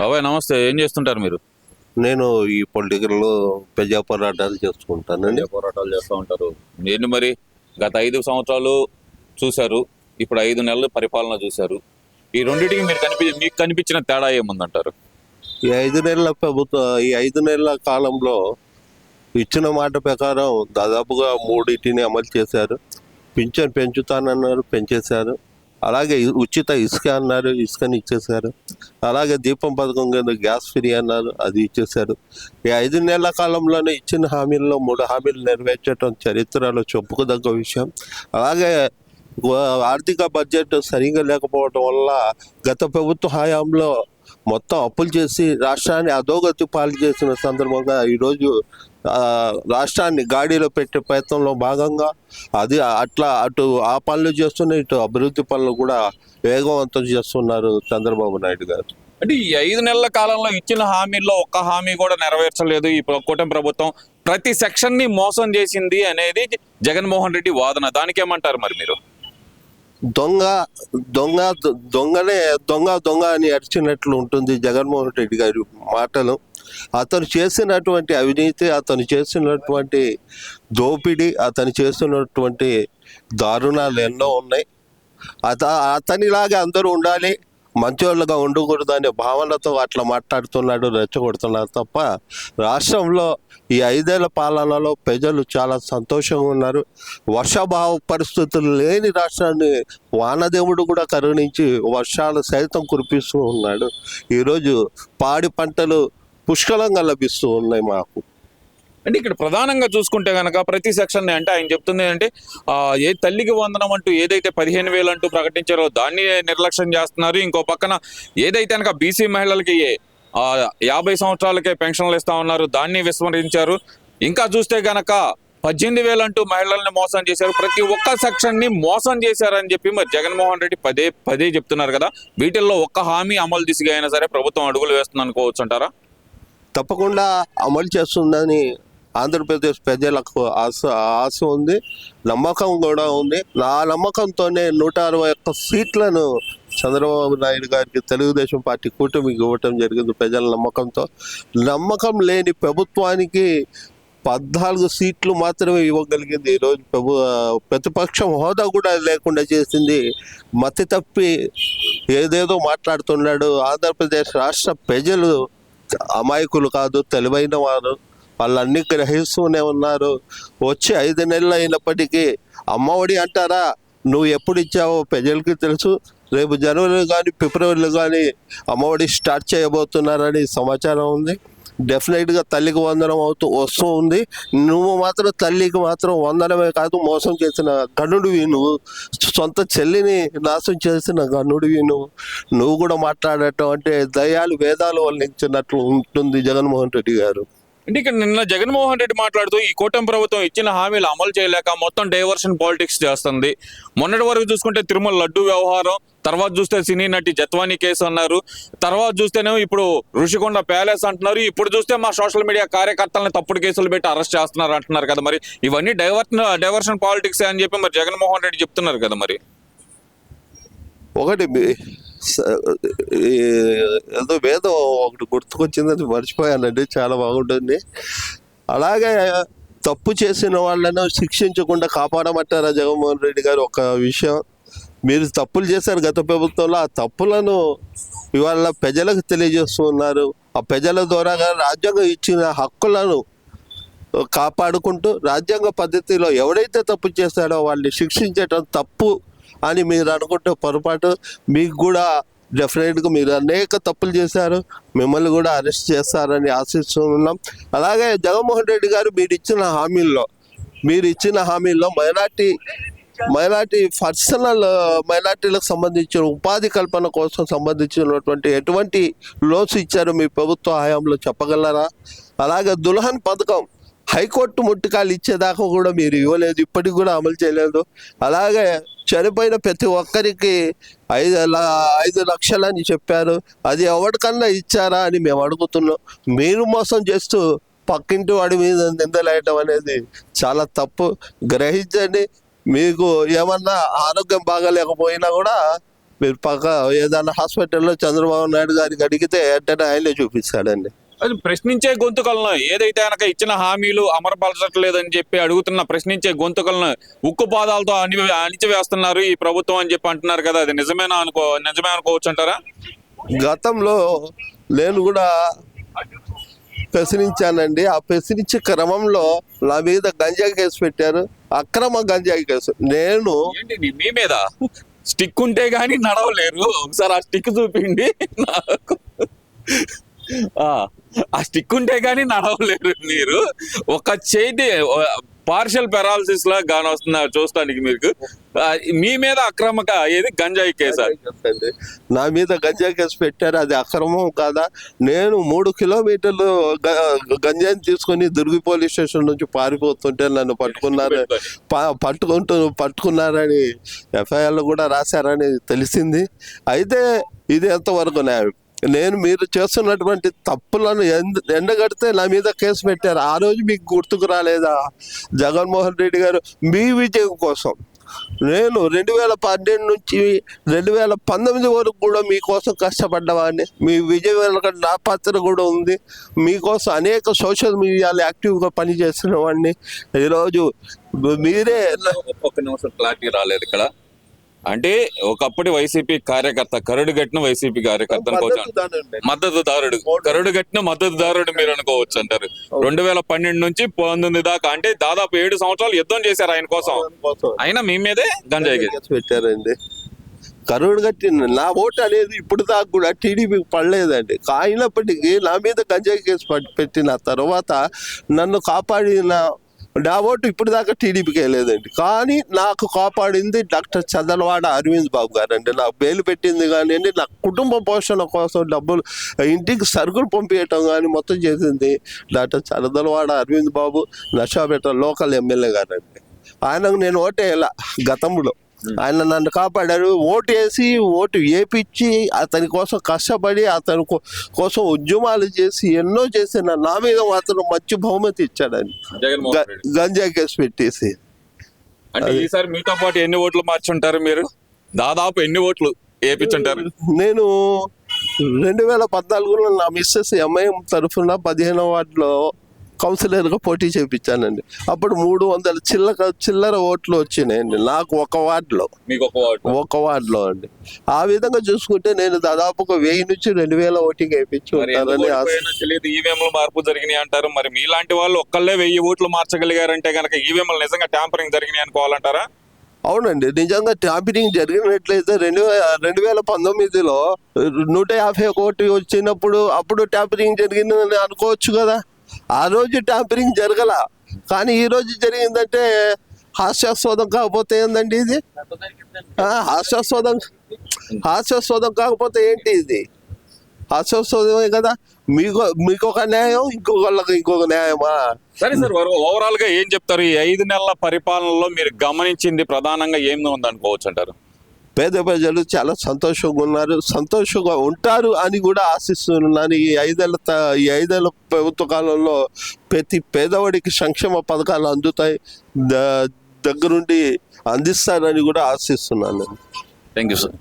బాబాయ్ నమస్తే, ఏం చేస్తుంటారు మీరు? నేను ఈ పొలిటికల్ ప్రజా పోరాటాలు చేసుకుంటానండి. పోరాటాలు చేస్తూ ఉంటారు. ఏంటి మరి గత 5 సంవత్సరాలు చూశారు, ఇప్పుడు 5 నెలలు పరిపాలన చూశారు. ఈ రెండింటికి మీకు కనిపించిన తేడా ఏముందంటారు? ఈ 5 నెలల ఈ 5 నెలల కాలంలో ఇచ్చిన మాట ప్రకారం దాదాపుగా 3 అమలు చేశారు. పింఛన్ పెంచుతానన్నారు, పెంచేశారు. అలాగే ఉచిత ఇసుక అన్నారు, ఇసుకని ఇచ్చేశారు. అలాగే దీపం పథకం కింద గ్యాస్ ఫ్రీ అన్నారు, అది ఇచ్చేశారు. ఈ 5 నెలల కాలంలోనే ఇచ్చిన హామీల్లో 3 హామీలు నెరవేర్చడం చరిత్రలో చెప్పుకోదగ్గ విషయం. అలాగే ఆర్థిక బడ్జెట్ సరిగా లేకపోవడం వల్ల గత ప్రభుత్వ హయాంలో మొత్తం అప్పులు చేసి రాష్ట్రాన్ని అధోగతి పాలు చేసిన సందర్భంగా ఈరోజు రాష్ట్రాన్ని గాడిలో పెట్టే ప్రయత్నంలో భాగంగా అటు ఆ పనులు చేస్తున్న ఇటు అభివృద్ధి పనులు కూడా వేగవంతం చేస్తున్నారు చంద్రబాబు నాయుడు గారు. అంటే ఈ 5 నెలల కాలంలో ఇచ్చిన హామీల్లో ఒక్క హామీ కూడా నెరవేర్చలేదు ఈ కూటమి ప్రభుత్వం. ప్రతి సెక్షన్ ని మోసం చేసింది అనేది జగన్మోహన్ రెడ్డి వాదన. దానికేమంటారు మరి మీరు? దొంగ దొంగ దొంగనే దొంగ దొంగ అని అరిచినట్లు ఉంటుంది జగన్మోహన్ రెడ్డి గారి మాటలు. అతను చేసినటువంటి అవినీతి, అతను చేసినటువంటి దోపిడీ, అతను చేసినటువంటి దారుణాలు ఎన్నో ఉన్నాయి. అతనిలాగా అందరూ ఉండాలి, మంచోళ్ళుగా ఉండకూడదు అనే భావనతో అట్లా మాట్లాడుతున్నాడు, రెచ్చగొడుతున్నాడు తప్ప రాష్ట్రంలో ఈ 5 ఏళ్ల పాలనలో ప్రజలు చాలా సంతోషంగా ఉన్నారు. వర్షాభావ పరిస్థితులు లేని రాష్ట్రాన్ని వానదేవుడు కూడా కరుణించి వర్షాలు సైతం కురిపిస్తూ ఉన్నాడు. ఈరోజు పాడి పంటలు పుష్కలంగా లభిస్తూ ఉన్నాయి మాకు. అంటే ఇక్కడ ప్రధానంగా చూసుకుంటే కనుక ప్రతి సెక్షన్ అంటే ఆయన చెప్తుంది ఏంటంటే ఏ తల్లికి వందనం అంటూ ఏదైతే 15,000 అంటూ ప్రకటించారో దాన్ని నిర్లక్ష్యం చేస్తున్నారు. ఇంకో పక్కన ఏదైతే కనుక బీసీ మహిళలకి 50 సంవత్సరాలకే పెన్షన్లు ఇస్తా ఉన్నారు, దాన్ని విస్మరించారు. ఇంకా చూస్తే గనక 18,000 అంటూ మహిళల్ని మోసం చేశారు. ప్రతి ఒక్క సెక్షన్ ని మోసం చేశారని చెప్పి మరి జగన్మోహన్ రెడ్డి పదే చెప్తున్నారు కదా. వీటిల్లో ఒక్క హామీ అమలు దిశగా అయినా సరే ప్రభుత్వం అడుగులు వేస్తుంది అనుకోవచ్చు అంటారా? తప్పకుండా అమలు చేస్తుందని ఆంధ్రప్రదేశ్ ప్రజలకు ఆశ ఉంది, నమ్మకం కూడా ఉంది. ఆ నమ్మకంతోనే 161 సీట్లను చంద్రబాబు నాయుడు గారికి తెలుగుదేశం పార్టీ కూటమికి ఇవ్వటం జరిగింది ప్రజల నమ్మకంతో. నమ్మకం లేని ప్రభుత్వానికి 14 సీట్లు మాత్రమే ఇవ్వగలిగింది. ఈరోజు ప్రతిపక్షం హోదా కూడా లేకుండా చేసింది. మతి తప్పి ఏదేదో మాట్లాడుతున్నాడు. ఆంధ్రప్రదేశ్ రాష్ట్ర ప్రజలు అమాయకులు కాదు, తెలివైన వారు, వాళ్ళన్నీ గ్రహిస్తూనే ఉన్నారు. వచ్చి 5 నెలలు అయినప్పటికీ అమ్మఒడి అంటారా, నువ్వు ఎప్పుడు ఇచ్చావో ప్రజలకి తెలుసు. రేపు జనవరి కానీ ఫిబ్రవరిలో కానీ అమ్మఒడి స్టార్ట్ చేయబోతున్నారని సమాచారం ఉంది. డెఫినెట్గా తల్లికి వందనం వస్తూ ఉంది. నువ్వు మాత్రం తల్లికి మాత్రం వందనమే కాదు, మోసం చేసిన గనుడివి నువ్వు, సొంత చెల్లిని నాశనం చేసిన గనుడివి నువ్వు కూడా మాట్లాడటం అంటే దయాలు వేదాలు వల్లించినట్లు ఉంటుంది జగన్మోహన్ రెడ్డి గారు. అంటే ఇక్కడ నిన్న జగన్మోహన్ రెడ్డి మాట్లాడుతూ ఈ కూటమి ప్రభుత్వం ఇచ్చిన హామీలు అమలు చేయలేక మొత్తం డైవర్షన్ పాలిటిక్స్ చేస్తుంది. మొన్నటి వరకు చూసుకుంటే తిరుమల లడ్డు వ్యవహారం, తర్వాత చూస్తే సినీ నటి జత్వానీ కేసు అన్నారు, తర్వాత చూస్తేనేమో ఇప్పుడు ఋషికొండ ప్యాలెస్ అంటున్నారు, ఇప్పుడు చూస్తే మా సోషల్ మీడియా కార్యకర్తలను తప్పుడు కేసులు పెట్టి అరెస్ట్ చేస్తున్నారు అంటున్నారు కదా. మరి ఇవన్నీ డైవర్షన్ పాలిటిక్స్ అని చెప్పి మరి జగన్మోహన్ రెడ్డి చెప్తున్నారు కదా. మరి ఒకటి ఏదో వేదం ఒకటి గుర్తుకొచ్చిందని మర్చిపోయానండి, చాలా బాగుంటుంది. అలాగే తప్పు చేసిన వాళ్ళను శిక్షించకుండా కాపాడమంటారా జగన్మోహన్ రెడ్డి గారు? ఒక విషయం, మీరు తప్పులు చేశారు గత ప్రభుత్వంలో, ఆ తప్పులను ఇవాళ ప్రజలకు తెలియజేస్తూ ఉన్నారు. ఆ ప్రజల ద్వారా రాజ్యాంగం ఇచ్చిన హక్కులను కాపాడుకుంటూ రాజ్యాంగ పద్ధతిలో ఎవడైతే తప్పు చేస్తాడో వాళ్ళని శిక్షించటం తప్పు అని మీరు అనుకుంటే పొరపాటు. మీకు కూడా డెఫినెట్గా మీరు అనేక తప్పులు చేశారు, మిమ్మల్ని కూడా అరెస్ట్ చేస్తారని ఆశిస్తున్నాం. అలాగే జగన్మోహన్ రెడ్డి గారు మీరు ఇచ్చిన హామీల్లో మైనార్టీలకు సంబంధించిన ఉపాధి కల్పన కోసం సంబంధించినటువంటి ఎటువంటి లోన్స్ ఇచ్చారు మీ ప్రభుత్వ హయాంలో చెప్పగలరా? అలాగే దుల్హన్ పథకం హైకోర్టు ముట్టికాయలు ఇచ్చేదాకా కూడా మీరు ఇవ్వలేదు, ఇప్పటికి కూడా అమలు చేయలేదు. అలాగే చనిపోయిన ప్రతి ఒక్కరికి 5 లక్షలని చెప్పారు, అది ఎవరికన్నా ఇచ్చారా అని మేము అడుగుతున్నాం. మీరు మోసం చేస్తూ పక్కింటి వాడి మీద నిందలేయటం అనేది చాలా తప్పు, గ్రహించండి. మీకు ఏమన్నా ఆరోగ్యం బాగాలేకపోయినా కూడా మీరు పక్క ఏదైనా హాస్పిటల్లో చంద్రబాబు నాయుడు గారికి అడిగితే వెంటనే ఆయనే చూపిస్తాడండి. అది ప్రశ్నించే గొంతుకలను ఏదైతే కనుక ఇచ్చిన హామీలు అమలుపరచట్లేదని చెప్పి అడుగుతున్న ప్రశ్నించే గొంతుకలను ఉక్కు పాదాలతో అణిచివేస్తున్నారు ఈ ప్రభుత్వం అని చెప్పి అంటున్నారు కదా, అది నిజమే అనుకోవచ్చు అంటారా? గతంలో నేను కూడా ప్రశ్నించానండి. ఆ ప్రశ్నించే క్రమంలో నా మీద గంజాయి కేసు పెట్టారు, అక్రమ గంజాయి కేసు. నేను ఏంటి మీ మీద స్టిక్ ఉంటే గానీ నడవలేరు, ఒకసారి ఆ స్టిక్ చూపిండి నాకు. ఆ స్టిక్ ఉంటే గానీ నడవలేరు మీరు. ఒక చేతి పార్షల్ పెరాలసిస్ లా గాని వస్తున్నారు చూస్తానికి మీకు. మీ మీద అక్రమక ఏది గంజాయి కేసు? నా మీద గంజాయి కేసు పెట్టారు, అది అక్రమం కాదా? నేను 3 కిలోమీటర్లు గంజాయిని తీసుకొని దుర్గి పోలీస్ స్టేషన్ నుంచి పారిపోతుంటే నన్ను పట్టుకున్నారని ఎఫ్ఐఆర్లో కూడా రాశారని తెలిసింది. అయితే ఇది ఎంతవరకు న్యాయం? నేను మీరు చేస్తున్నటువంటి తప్పులను ఎండగడితే నా మీద కేసు పెట్టారు. ఆ రోజు మీకు గుర్తుకు రాలేదా? జగన్మోహన్ రెడ్డి గారు మీ విజయం కోసం నేను 2012 నుంచి 2019 వరకు కూడా మీకోసం కష్టపడ్డవాడిని. మీ విజయం వెనక నా పాత్ర కూడా ఉంది. మీకోసం అనేక సోషల్ మీడియాలో యాక్టివ్గా పనిచేస్తున్న వాడిని. ఈరోజు మీరే ఒక్క నిమిషం క్లారిటీ రాలేదు ఇక్కడ. అంటే ఒకప్పటి వైసీపీ కార్యకర్త, కరడుగట్టిన వైసీపీ కార్యకర్త మద్దతుదారుడు, కరడుగట్టిన మద్దతుదారుడు మీరు అనుకోవచ్చు అంటారు. 2012 నుంచి 19 దాకా, అంటే దాదాపు 7 సంవత్సరాలు యుద్ధం చేశారు ఆయన కోసం. అయినా మీ మీదే గంజాయి కేసు పెట్టారండి. కరుడు కట్టి నా ఓటు అనేది ఇప్పుడు దాకా కూడా టీడీపీకి పడలేదండి. అయినప్పటికీ నా మీద గంజాయి కేసు పెట్టిన తర్వాత నన్ను కాపాడిన నా ఓటు ఇప్పుడు దాకా టీడీపీకి వెళ్ళలేదండి. కానీ నాకు కాపాడింది డాక్టర్ చందలవాడ అరవింద్ బాబు గారు అండి. నాకు బెయిల్ పెట్టింది కానివ్వండి, నా కుటుంబ పోషణ కోసం డబ్బులు, ఇంటికి సరుకులు పంపించటం కానీ మొత్తం చేసింది డాక్టర్ చందలవాడ అరవింద్ బాబు, నర్సాపేట లోకల్ ఎమ్మెల్యే గారు అండి. ఆయనకు నేను ఓటేయాల గతంలో. ఆయన నన్ను కాపాడారు. ఓటు వేపించి అతని కోసం కష్టపడి అతని కోసం ఉద్యమాలు చేసి ఎన్నో చేసిన నా మీద మాత్రం మంచి బహుమతి ఇచ్చాడని గంజాయి కేసు పెట్టేసి. అంటే ఈసారి మీతో పాటు ఎన్ని ఓట్లు మార్చుంటారు మీరు? దాదాపు ఎన్ని ఓట్లు వేపించుంటారు? నేను 2014లో నా మిస్సెస్ ఎంఐఎం తరఫున 15వ వార్డులో కౌన్సిలర్గా పోటీ చేయించానండి. అప్పుడు 300 చిల్లర ఓట్లు వచ్చినాయండి నాకు ఒక వార్డులో. ఒక వార్డులో అండి. ఆ విధంగా చూసుకుంటే నేను దాదాపుగా 1000 నుంచి 2000 ఓటింగ్ వేయించుకుంటానని తెలియదు. ఈవీఎంలు మార్పు జరిగినాయి అంటారు. మరి మీలాంటి వాళ్ళు ఒక్కళ్ళే 1000 ఓట్లు మార్చగలిగారంటే కనుక ఈవీఎంలు నిజంగా ట్యాంపరింగ్ జరిగినాయి అనుకోవాలంటారా? అవునండి, నిజంగా ట్యాంపరింగ్ జరిగినట్లయితే 2019లో 151 కోటి వచ్చినప్పుడు అప్పుడు ట్యాంపరింగ్ జరిగిందని అనుకోవచ్చు కదా. ఆ రోజు ట్యాంపరింగ్ జరగల, కానీ ఈ రోజు జరిగిందంటే హాస్యాస్పదం కాకపోతే ఏందండి ఇది? హాస్యాస్పదం కాకపోతే ఏంటి ఇది? హాస్యాస్పదమే కదా. మీకు ఒక న్యాయం, ఇంకొకళ్ళకి ఇంకొక న్యాయమా? సరే సార్, ఓవరాల్ గా ఏం చెప్తారు? ఈ 5 నెలల పరిపాలనలో మీరు గమనించింది ప్రధానంగా ఏమి ఉందనుకోవచ్చు అంటారు? పేద ప్రజలు చాలా సంతోషంగా ఉంటారు అని కూడా ఆశిస్తున్నాను. ఈ 5 ఏళ్ల ప్రభుత్వ కాలంలో ప్రతి పేదవాడికి సంక్షేమ పథకాలు అందుతాయి, దగ్గరుండి అందిస్తారని కూడా ఆశిస్తున్నాను. Thank you sir.